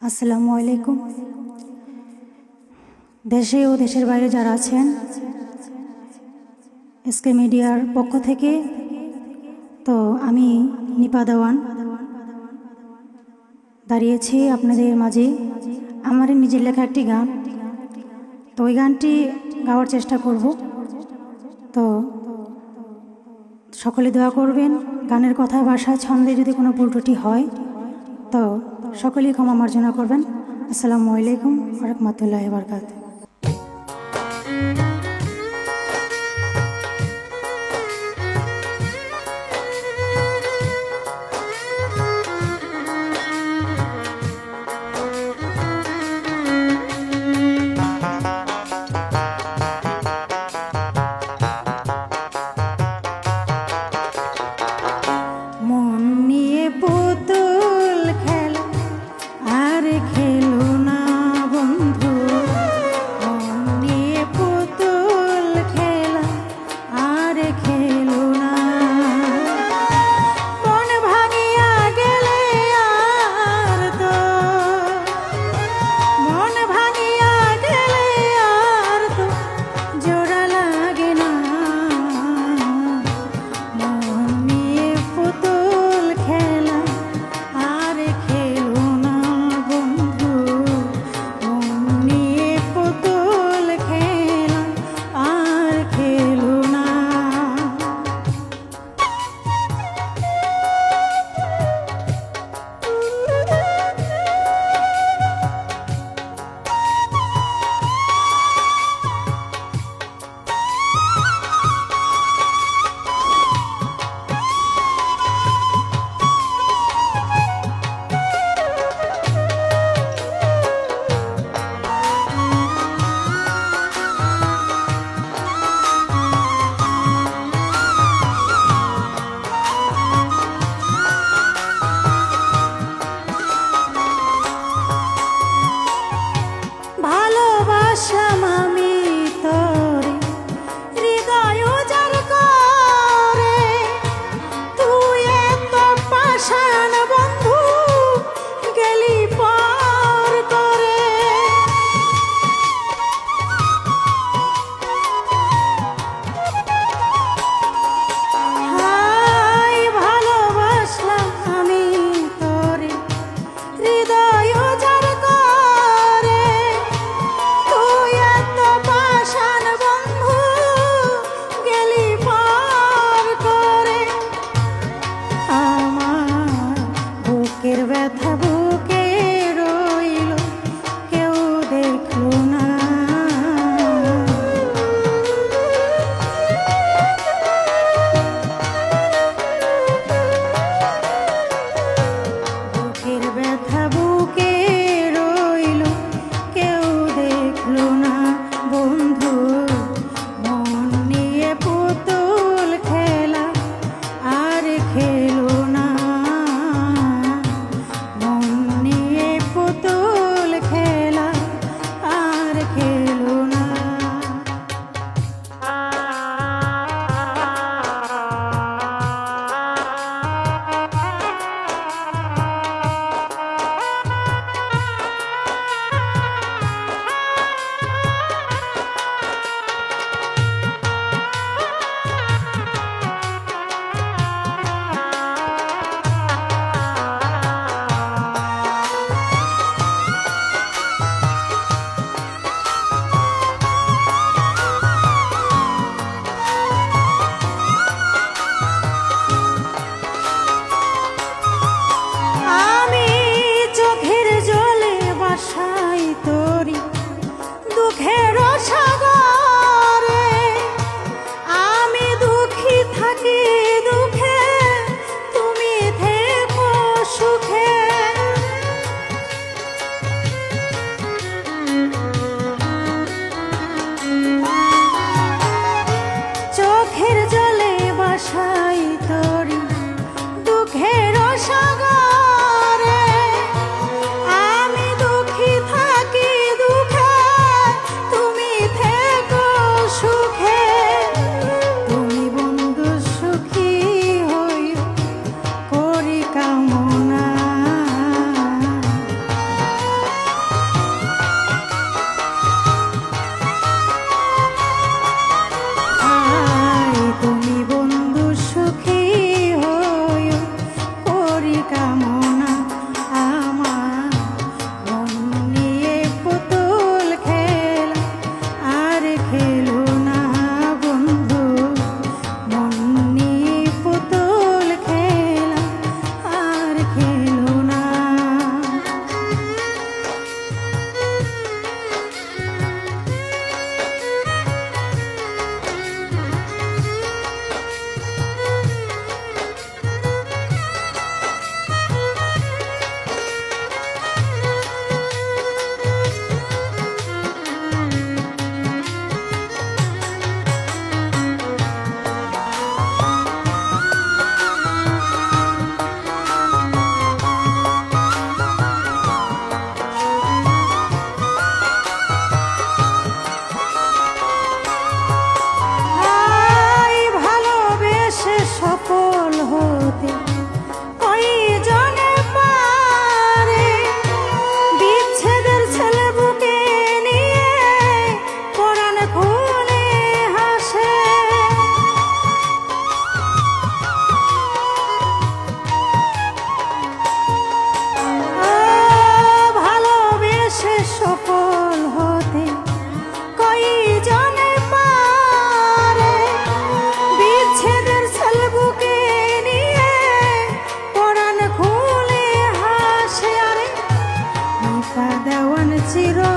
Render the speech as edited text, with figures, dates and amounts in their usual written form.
আসসালামু আলাইকুম। দেশে ও দেশের বাইরে যারা আছেন, এসকে মিডিয়ার পক্ষ থেকে তো আমি নিপা দেওয়ান দাঁড়িয়েছি আপনাদের মাঝে। আমার নিজের লেখা একটি গান, তো ওই গানটি গাওয়ার চেষ্টা করব। তো সকলে দোয়া করবেন। গানের কথা, ভাষা, ছন্দে যদি কোনো ভুল ত্রুটি হয় তো সকলেই ক্ষমা মার্জনা করবেন। আসসালামু আলাইকুম ওয়া রাহমাতুল্লাহি ওয়া বারাকাতুহু। মন নিয়ে পুতুল খেলা আর খেলো না বন্ধু, মন নিয়ে পুতুল খেলা আর খেলো না। মন ভাঙিয়া গেলে আর তো, মন ভাঙিয়া গেলে আর তো জোড়া লাগে না। মন নিয়ে পুতুল খেলা আর খেলো না বন্ধু। দেওয়ান চির